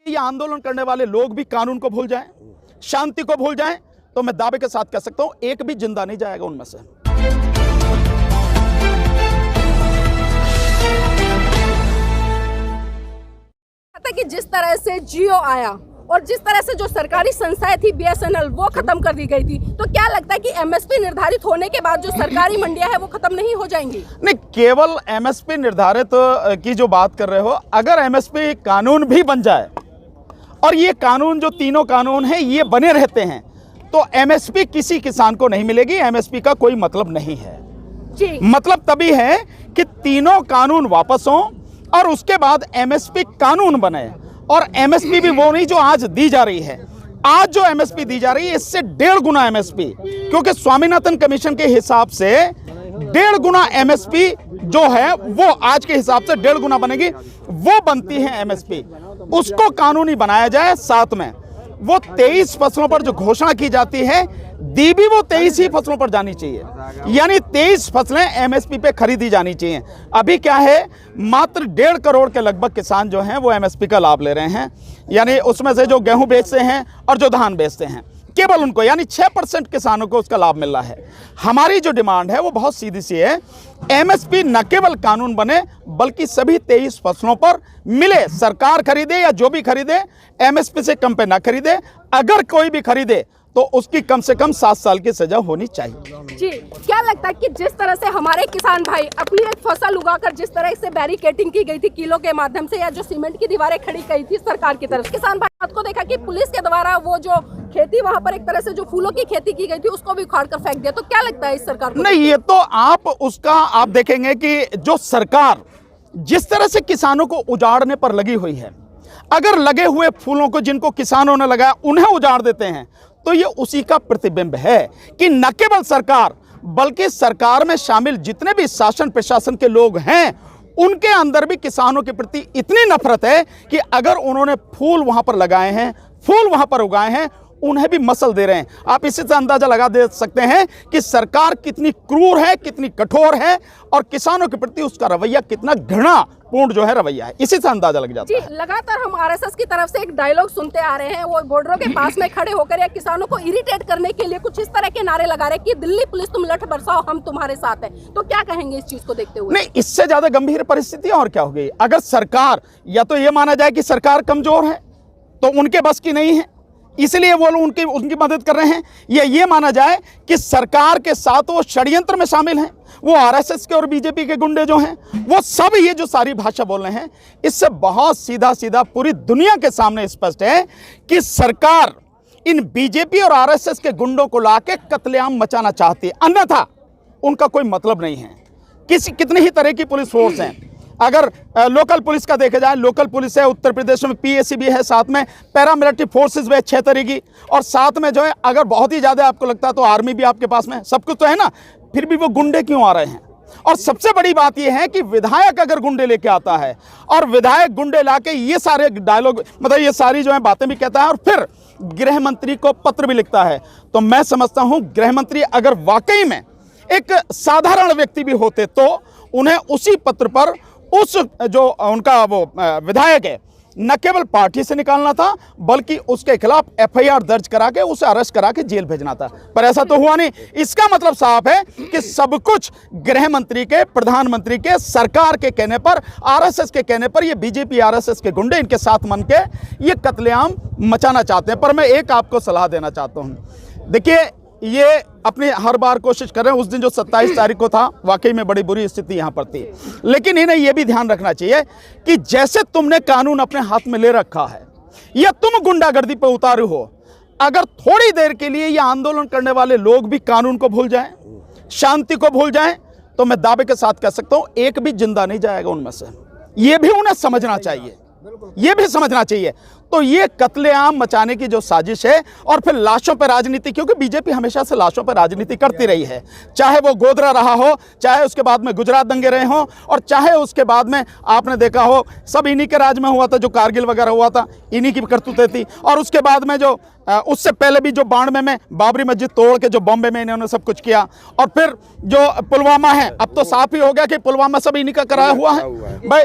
ये आंदोलन करने वाले लोग भी कानून को भूल जाएं, शांति को भूल जाएं, तो मैं दावे के साथ कह सकता हूं एक भी जिंदा नहीं जाएगा उनमें से। कि जिस तरह से जियो आया और जिस तरह से जो सरकारी संस्थाएं थी BSNL वो खत्म कर दी गई थी, तो क्या लगता है कि MSP निर्धारित होने के बाद जो सरकारी मंडियां हैं वो खत्म नहीं हो जाएंगी? नहीं, केवल MSP निर्धारित की जो बात कर रहे हो, अगर MSP कानून भी बन जाए और ये कानून जो तीनों कानून हैं ये बने रहते हैं तो MSP किसी किसान को नहीं मिलेगी। MSP का कोई मतलब नहीं है जी। मतलब तभी है कि तीनों कानून वापस हों और उसके बाद MSP कानून बने। और MSP भी वो नहीं जो आज दी जा रही है। आज जो MSP दी जा रही है इससे 1.5 गुना MSP, क्योंकि स्वामीनाथन कमीशन के हिसाब से 1.5 गुना MSP जो है वो आज के हिसाब से 1.5 गुना बनेगी, वो बनती है MSP। उसको कानूनी बनाया जाए। साथ में वो 23 फसलों पर जो घोषणा की जाती है दी भी वो 23 ही फसलों पर जानी चाहिए, यानी 23 फसलें MSP पे खरीदी जानी चाहिए। अभी क्या है, मात्र 1.5 करोड़ के लगभग किसान जो हैं वो MSP का लाभ ले रहे हैं, यानी उसमें से जो गेहूं बेचते हैं और जो धान बेचते हैं केवल उनको, यानी 6% किसानों को उसका लाभ मिल रहा है। हमारी जो डिमांड है वो बहुत सीधी सी है, MSP न केवल कानून बने बल्कि सभी 23 फसलों पर मिले। सरकार खरीदे या जो भी खरीदे MSP से कम पे ना खरीदे, अगर कोई भी खरीदे तो उसकी कम से कम 7 साल की सजा होनी चाहिए। जी, क्या लगता है कि जिस तरह से हमारे किसान भाई अपनी एक फसल उगाकर जिस तरह से बैरिकेडिंग की गई थी किलो के माध्यम से, या जो सीमेंट की दीवारें खड़ी की थी सरकार की तरफ, किसान भाई बात को देखा कि पुलिस के द्वारा वो जो खेती वहाँ पर एक तरह से जो फूलों की खेती की गई थी उसको भी उखाड़ कर फेंक दिया, तो क्या लगता है इस सरकार को? नहीं, ये तो आप देखेंगे कि जो सरकार जिस तरह से किसानों को उजाड़ने पर लगी हुई है, अगर लगे हुए फूलों को जिनको किसानों ने लगाया उन्हें उजाड़ देते हैं तो ये उसी का प्रतिबिंब है कि न केवल सरकार बल्कि सरकार में शामिल जितने भी शासन प्रशासन के लोग हैं उनके अंदर भी किसानों के प्रति इतनी नफरत है कि अगर उन्होंने फूल वहां पर लगाए हैं, फूल वहां पर उगाए हैं, उन्हें भी मसल दे रहे हैं। आप इसी से अंदाजा लगा दे सकते हैं कि सरकार कितनी क्रूर है, कितनी कठोर है और किसानों के प्रति उसका रवैया कितना घृणापूर्ण जो है रवैया है। इसी से अंदाजा लग जाता है। लगातार हम RSS की तरफ से एक डायलॉग सुनते आ रहे हैं, वो बॉर्डरों के पास में खड़े होकर या किसानों को इरिटेट करने के लिए कुछ इस तरह के नारे लगा रहे कि दिल्ली पुलिस तुम लठ बरसाओ, हम तुम्हारे साथ हैं। तो क्या कहेंगे इस चीज को देखते हुए? नहीं, इससे ज्यादा गंभीर परिस्थिति और क्या हो गई। अगर सरकार, या तो ये माना जाए कि सरकार कमजोर है तो उनके बस की नहीं है इसलिए वो लोग उनकी मदद कर रहे हैं, या ये माना जाए कि सरकार के साथ वो षड्यंत्र में शामिल हैं, वो RSS के और BJP के गुंडे जो हैं वो सब ये जो सारी भाषा बोल रहे हैं, इससे बहुत सीधा सीधा पूरी दुनिया के सामने स्पष्ट है कि सरकार इन BJP और RSS के गुंडों को लाके कत्लेआम मचाना चाहती है, अन्यथा उनका कोई मतलब नहीं है। कितनी ही तरह की पुलिस फोर्स हैं। अगर लोकल पुलिस का देखा जाए, लोकल पुलिस है उत्तर प्रदेश में, PAC भी है, साथ में पैरामिलिट्री फोर्सेस भी है 6 तरह की, और साथ में जो है अगर बहुत ही ज़्यादा आपको लगता है तो आर्मी भी आपके पास में, सब कुछ तो है ना, फिर भी वो गुंडे क्यों आ रहे हैं? और सबसे बड़ी बात यह है कि विधायक अगर गुंडे लेके आता है और विधायक गुंडे लाके ये सारे डायलॉग, मतलब ये सारी जो है बातें भी कहता है और फिर गृह मंत्री को पत्र भी लिखता है, तो मैं समझता हूँ गृह मंत्री अगर वाकई में एक साधारण व्यक्ति भी होते तो उन्हें उसी पत्र पर उस जो उनका वो विधायक है न केवल पार्टी से निकालना था बल्कि उसके खिलाफ FIR दर्ज करा के उसे अरेस्ट करा के जेल भेजना था, पर ऐसा तो हुआ नहीं। इसका मतलब साफ है कि सब कुछ गृह मंत्री के, प्रधानमंत्री के, सरकार के कहने पर, RSS के कहने पर ये BJP RSS के गुंडे इनके साथ मन के ये कत्लेआम मचाना चाहते हैं। पर मैं एक आपको सलाह देना चाहता हूँ, देखिए ये अपनी हर बार कोशिश कर रहे हैं। उस दिन जो 27 तारीख को था वाकई में बड़ी बुरी स्थिति यहाँ पर थी, लेकिन इन्हें यह भी ध्यान रखना चाहिए कि जैसे तुमने कानून अपने हाथ में ले रखा है या तुम गुंडागर्दी पर उतारू हो, अगर थोड़ी देर के लिए ये आंदोलन करने वाले लोग भी कानून को भूल जाएं, शांति को भूल जाएं, तो मैं दावे के साथ कह सकता हूं एक भी जिंदा नहीं जाएगा उनमें से। ये भी उन्हें समझना चाहिए, ये भी समझना चाहिए। तो ये कत्लेआम मचाने की जो साजिश है और फिर लाशों पर राजनीति, क्योंकि BJP हमेशा से लाशों पर राजनीति करती रही है, चाहे वो गोधरा रहा हो, चाहे उसके बाद में गुजरात दंगे रहे हों, और चाहे उसके बाद में आपने देखा हो सब इन्हीं के राज में हुआ था, जो कारगिल वगैरह हुआ था इन्हीं की करतूतें थी, और उसके बाद में जो उससे पहले भी जो 92 में बाबरी मस्जिद तोड़ के जो बॉम्बे में इन्होंने सब कुछ किया, और फिर जो पुलवामा है, अब तो साफ ही हो गया कि पुलवामा सब इन्हीं का कराया हुआ है भाई।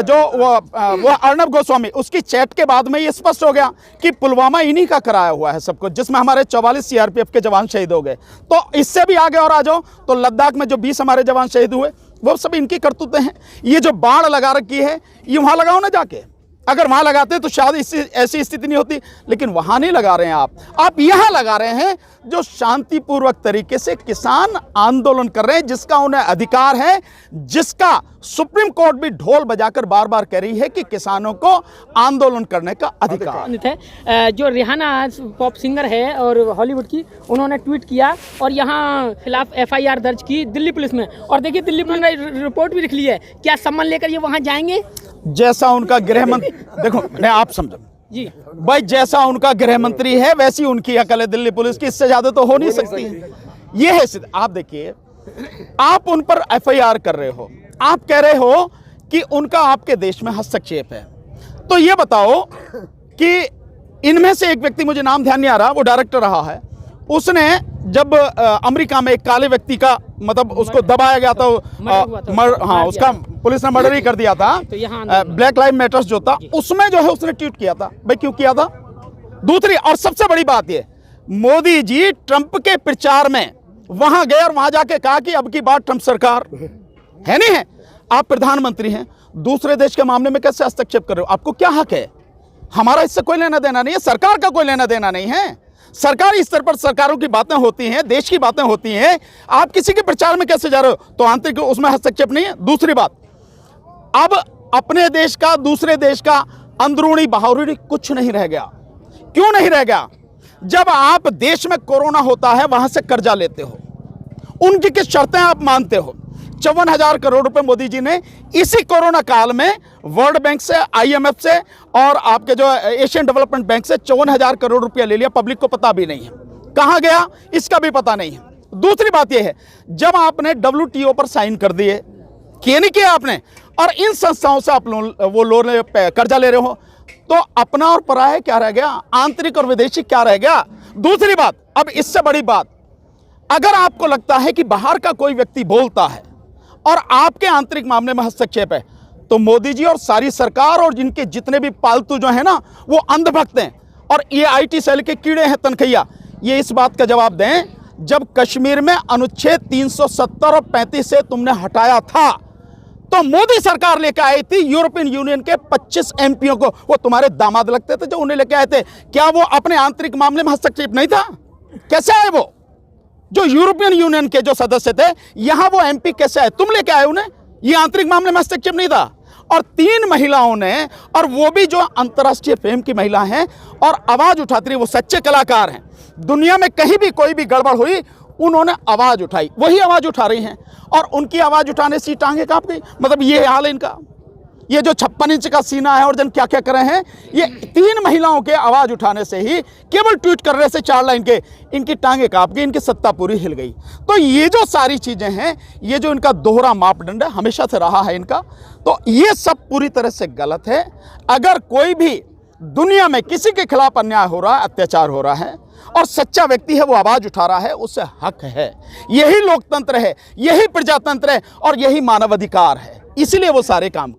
जो वो अर्नब गोस्वामी उसकी चैट के बाद बाद में ये स्पष्ट हो गया कि पुलवामा इन्हीं का कराया हुआ है सब कुछ, जिसमें हमारे 44 सीआरपीएफ के जवान शहीद हो गए। तो इससे भी आगे और आ जाओ तो लद्दाख में जो 20 हमारे जवान शहीद हुए वो सब इनकी करतूतें हैं। ये जो बाढ़ लगा रखी है ये वहाँ लगाओ ना जाके, अगर वहाँ लगाते तो शायद ऐसी स्थिति नहीं होती, लेकिन वहाँ नहीं लगा रहे हैं आप यहाँ लगा रहे हैं जो शांतिपूर्वक तरीके से किसान आंदोलन कर रहे हैं, जिसका उन्हें अधिकार है, जिसका सुप्रीम कोर्ट भी ढोल बजाकर बार बार कह रही है कि किसानों को आंदोलन करने का अधिकार है। जो रिहाना पॉप सिंगर है और हॉलीवुड की, उन्होंने ट्वीट किया और यहाँ खिलाफ FIR दर्ज की दिल्ली पुलिस में, और देखिए दिल्ली पुलिस ने रिपोर्ट भी लिख ली है। क्या सम्मान लेकर ये वहाँ जाएंगे? जैसा उनका गृह मंत्री, देखो मैं आप समझो जी भाई, जैसा उनका गृह मंत्री है वैसी उनकी अकल है दिल्ली पुलिस की, इससे ज्यादा तो हो नहीं सकती है। ये है सिद्ध। आप देखिए, आप उन पर FIR कर रहे हो, आप कह रहे हो कि उनका आपके देश में हस्तक्षेप है। तो ये बताओ कि इनमें से एक व्यक्ति, मुझे नाम ध्यान नहीं आ रहा, वो डायरेक्टर रहा है, उसने जब अमेरिका में एक काले व्यक्ति का मतलब उसको दबाया गया था, हाँ उसका पुलिस ने मर्डर ही कर दिया था, तो ब्लैक लाइव मैटर्स जो था, उसमें जो है उसने ट्वीट किया था। भाई क्यों किया था? दूसरी और सबसे बड़ी बात ये, मोदी जी ट्रंप के प्रचार में वहां गए और वहां जाके कहा कि अब की बार ट्रंप सरकार है नहीं है, आप प्रधानमंत्री हैं, दूसरे देश के मामले में कैसे हस्तक्षेप कर रहे हो? आपको क्या हक है? हमारा इससे कोई लेना देना नहीं है, सरकार का कोई लेना देना नहीं है। सरकारी स्तर पर सरकारों की बातें होती हैं, देश की बातें होती हैं, आप किसी के प्रचार में कैसे जा रहे हो? तो आंतरिक उसमें हस्तक्षेप नहीं है। दूसरी बात, अब अपने देश का दूसरे देश का अंदरूनी बाहरी कुछ नहीं रह गया। क्यों नहीं रह गया? जब आप देश में कोरोना होता है वहां से कर्जा लेते हो, उनकी किस शर्तें आप मानते हो? 54,000 करोड़ रुपए मोदी जी ने इसी कोरोना काल में वर्ल्ड बैंक से, IMF से और आपके जो एशियन डेवलपमेंट बैंक से 54,000 करोड़ रुपया ले लिया। पब्लिक को पता भी नहीं है कहां गया, इसका भी पता नहीं है। दूसरी बात यह है, जब आपने WTO पर साइन कर दिए, किए नहीं किया आपने, और इन संस्थाओं से आप वो लोन कर्जा ले रहे हो, तो अपना और पराया क्या रह गया? आंतरिक और विदेशी क्या रह गया? दूसरी बात, अब इससे बड़ी बात, अगर आपको लगता है कि बाहर का कोई व्यक्ति बोलता है और आपके आंतरिक मामले में हस्तक्षेप है, तो मोदी जी और सारी सरकार और जिनके जितने भी पालतू जो है ना, वो अंधभक्त हैं और ये IT सेल के कीड़े हैं तनखैया, ये इस बात का जवाब दें, जब कश्मीर में अनुच्छेद 370 और 35 से तुमने हटाया था, तो मोदी सरकार लेकर आई थी यूरोपियन यूनियन के 25 MPओं को। वो तुम्हारे दामाद लगते थे जो उन्हें लेकर आए थे। क्या वो अपने आंतरिक मामले में हस्तक्षेप नहीं था? कैसे आए वो? जो यूरोपियन यूनियन के जो सदस्य थे, यहां वो MP कैसे आए? तुम लेके आए उन्हें? ये आंतरिक मामले में हस्तक्षेप नहीं था। और 3 महिलाओं ने, और वो भी जो अंतर्राष्ट्रीय फेम की महिला हैं और आवाज उठाती रही, वो सच्चे कलाकार हैं। दुनिया में कहीं भी कोई भी गड़बड़ हुई, उन्होंने आवाज उठाई, वही आवाज उठा रही हैं, और उनकी आवाज उठाने से टांगे कांप गई। मतलब ये हाल है इनका। ये जो 56 इंच का सीना है और जन क्या क्या कर रहे हैं, ये 3 महिलाओं के आवाज उठाने से ही, केवल ट्वीट करने से 4 लाइन के, इनकी टांगे कांप गई, इनकी सत्ता पूरी हिल गई। तो ये जो सारी चीजें हैं, ये जो इनका दोहरा मापदंड है, हमेशा से रहा है इनका, तो ये सब पूरी तरह से गलत है। अगर कोई भी दुनिया में किसी के खिलाफ अन्याय हो रहा है, अत्याचार हो रहा है, और सच्चा व्यक्ति है, वो आवाज उठा रहा है, उससे हक है। यही लोकतंत्र है, यही प्रजातंत्र है, और यही मानवाधिकार है। इसलिए वो सारे काम